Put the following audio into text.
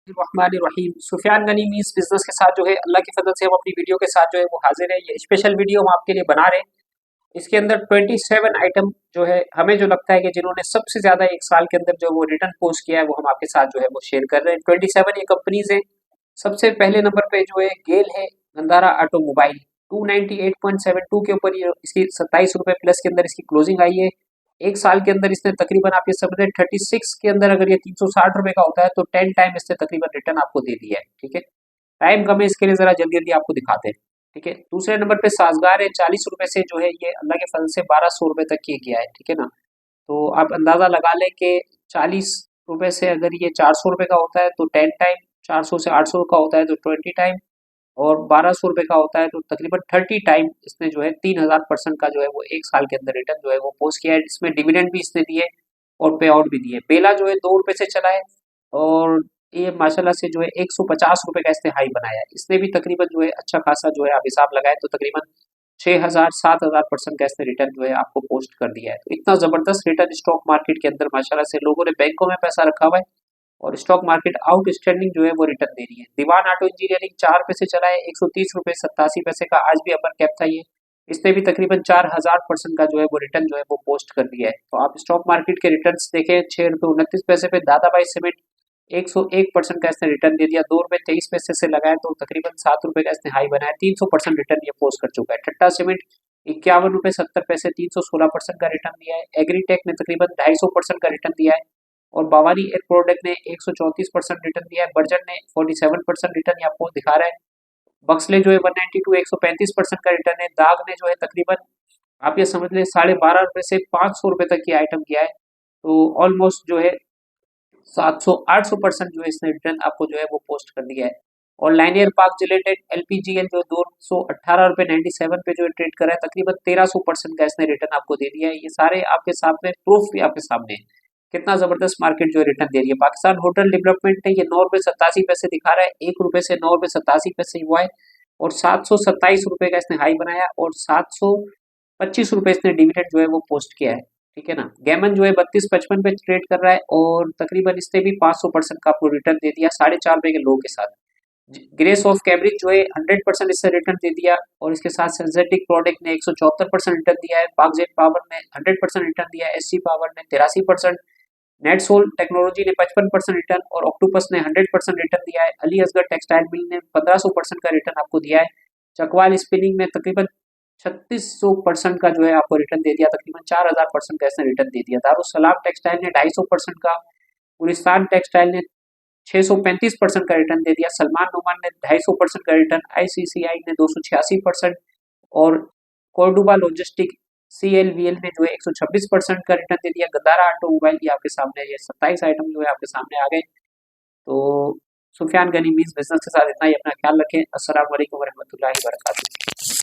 रहीम Sufiyan Ghani means business के साथ जो है अल्लाह की फजल से हम अपनी वीडियो के साथ जो है वो हाजिर है। ये स्पेशल वीडियो हम आपके लिए बना रहे हैं। इसके अंदर 27 आइटम जो है हमें जो लगता है कि जिन्होंने सबसे ज्यादा एक साल के अंदर जो वो रिटर्न पोस्ट किया है वो हम आपके साथ जो है वो शेयर कर रहे हैं। 27 ये कंपनीज है। सबसे पहले नंबर पे जो है गेल है, गंधारा ऑटोमोबाइल 298.72 के ऊपर ये इसकी 27 रुपए प्लस के अंदर इसकी क्लोजिंग आई है। एक साल के अंदर इसने तकरीबन आप ये समझ रहे 36 के अंदर अगर ये 360 रुपए का होता है तो 10 टाइम इसने तकरीबन रिटर्न आपको दे दिया है। ठीक है, टाइम कम है इसके लिए जरा जल्दी जल्दी आपको दिखाते हैं। ठीक है, दूसरे नंबर पे साजगार है, 40 रुपए से जो है ये अल्लाह के फजल से 1200 रुपए तक ये गया है। ठीक है ना, तो आप अंदाजा लगा लें कि 40 रुपए से अगर ये 400 रुपए का होता है तो 10 टाइम, 400 से 800 का होता है तो 20 टाइम, और 1200 रुपए का होता है तो तकरीबन 30 टाइम इसने जो है 3000% का जो है वो एक साल के अंदर रिटर्न जो है वो पोस्ट किया है। इसमें डिविडेंड भी इसने दिए और पे आउट भी दिए। बेला जो है 2 रुपए से चला है और ये माशाल्लाह से जो है 150 रुपए का इसने हाई बनाया है। इसने भी तकरीबन जो है अच्छा खासा जो है आप हिसाब लगाए तो तकरीबन 6000-7000% का इसने रिटर्न जो है आपको पोस्ट कर दिया है। तो इतना जबरदस्त रिटर्न स्टॉक मार्केट के अंदर माशाल्लाह से लोगों ने बैंकों में पैसा रखा हुआ है और स्टॉक मार्केट आउटस्टैंडिंग जो है वो रिटर्न दे रही है। दीवान ऑटो इंजीनियरिंग 4 रुपए से चला है, 130 रुपए 87 पैसे का आज भी अपर कैप था ये। इसने भी तकरीबन 4000% का जो है वो रिटर्न जो है वो पोस्ट कर दिया है। तो आप स्टॉक मार्केट के रिटर्न देखें, 6 रुपए 29 पैसे पे दादाबाई सीमेंट 101% का इसने रिटर्न दे दिया। 2 रुपए 23 पैसे से लगाए तो तकरीबन 7 रुपए का इसने हाई बनाया, 300% रिटर्न ये पोस्ट कर चुका है। ठट्टा सीमेंट 51 रुपए 70 पैसे 316% का रिटर्न दिया है। एग्रीटेक ने तकरीबन 250% का रिटर्न दिया है और बावानी एयर प्रोडक्ट ने 134% रिटर्न दिया है। बर्जर ने 47% रिटर्न आपको दिखा रहा है। बक्सले जो है 192 135% का रिटर्न है। दाग ने जो है तकरीबन आप ये समझ लें 12.5 रुपए से 500 रुपए तक की आइटम किया है। तो ऑलमोस्ट जो है 700-800% जो है इसने रिटर्न आपको जो है वो पोस्ट कर दिया है। और लाइनियर पार्क जिलेटेड एलपीजीएल जो 218 रुपए 97 पे जो है ट्रेड कर रहा है, तकरीबन 1300% का इसने रिटर्न आपको दे दिया है। ये सारे आपके सामने प्रूफ भी आपके सामने है कितना जबरदस्त मार्केट जो है रिटर्न दे रही है। पाकिस्तान होटल डेवलपमेंट ने ये 9 रुपए 87 पैसे दिखा रहा है, 1 रुपए से 9 रुपए 87 पैसे हुआ है और 727 रुपए का इसने हाई बनाया और 725 रुपए इसने डिविडेंड जो है वो पोस्ट किया है। ठीक है ना, गैमन जो है 32.55 पे ट्रेड कर रहा है और तकरीबन इसने भी 500% का आपको रिटर्न दे दिया 4.5 रुपए के लो के साथ। ग्रेस ऑफ कैम्ब्रिज जो है 100% इससे रिटर्न दे दिया और इसके साथ सिंथेटिक प्रोडक्ट ने 174% रिटर्न दिया है। पाकजेट पावर ने 100% रिटर्न दिया है। एससी पावर ने 83%, नेटसोल टेक्नोलॉजी ने 55% रिटर्न और ऑक्टोपस ने 100% रिटर्न दिया है। अली असगर टेक्सटाइल मिल ने 1500% का रिटर्न आपको दिया है। चकवाल स्पिनिंग ने तकरीबन 3600% का जो है आपको रिटर्न दे दिया, तकरीबन 4000% का इसने रिटर्न दे दिया। दारुसलाम टेक्सटाइल ने 250% का, गुलिस्तान टेक्सटाइल ने 635% का रिटर्न दे दिया। सलमान नोमान ने 250% का रिटर्न, आईसीसीआई ने 286% और कोर्डोबा लॉजिस्टिक सीएलवीएल ने जो है 126% का रिटर्न दे दिया। गंधारा ऑटोमोबाइल की आपके सामने ये 27 आइटम जो है आपके सामने आ गए। तो सुफियान गनी मीन्स बिजनेस के साथ इतना ही। अपना ख्याल रखें। अस्सलाम वालेकुम रहमतुल्लाहि व बरकातुहू।